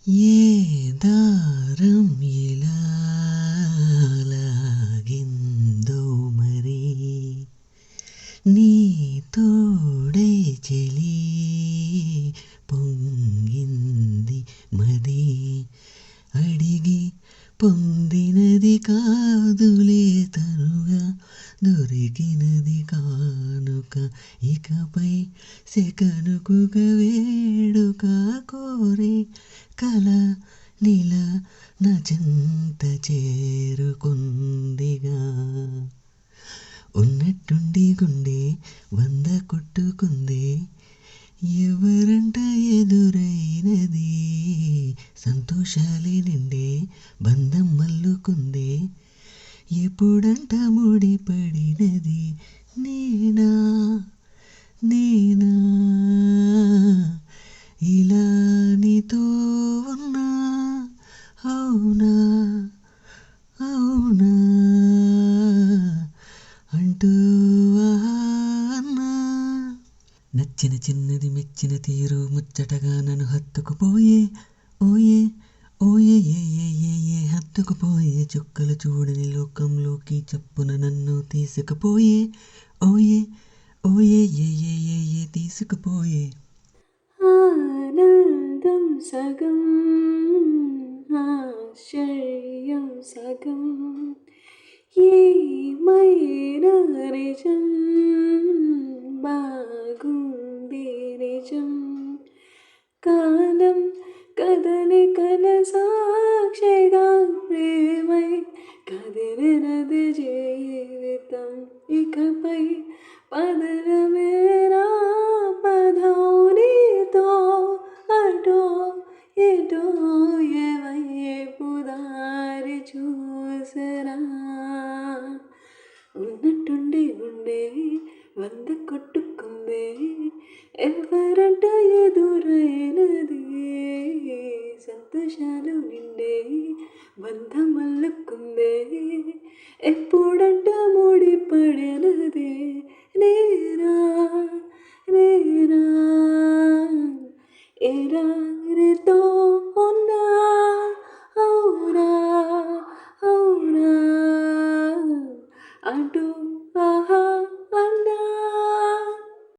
ఏ దారం ఇలా లాగిందో మరి నీ తోడై చెలి పొంగింది మది అడిగి పొందినది కాదులే తనుగా దొరికినది కానుక ఇకపై సెకనుకుక వేడుక కోరే కల నీల నా చెంత చేరుకుందిగా ఉన్నట్టుండి గుండె 100 కొట్టుకుంది ఎవరంట ఎదురైనది సంతోషాలే నిండే బంధం మల్లుకుంది ఎప్పుడంట ముడిపడినది నేనా నేనా ఇలా నీతో ఉన్నా అవునా అవునా అంటూ అన్నా నచ్చిన చిన్నది మెచ్చిన తీరు ముచ్చటగా నన్ను హత్తుకుపోయే ఓయే ఓయే ఏ ఏ ఏ ఏ హత్తుకుపోయే చుక్కలు చూడని లోకంలోకి చప్పున నన్ను తీసుకుపోయే ఓయే ఓయే ఏ ఏ ఏ ఏ తీసుకుపోయే ఆనందం సగం ఆశ్చర్యం సగం ఏమైనా నిజం బాగుంది నిజం కాలం కదలికల సాక్షిగా ప్రేమై కదిలినది జీవితం ఇకపై పదనమేరా పదౌనితో అటో ఇటో ఏవైపు దారి చూసరా ఉన్నట్టుండి గుండె 100 కొట్టుకుందే ఎవరంట ఎదురైనది సంతోషాలు నిండే బంధం అల్లుకుందే ఎప్పుడంట ముడిపడినది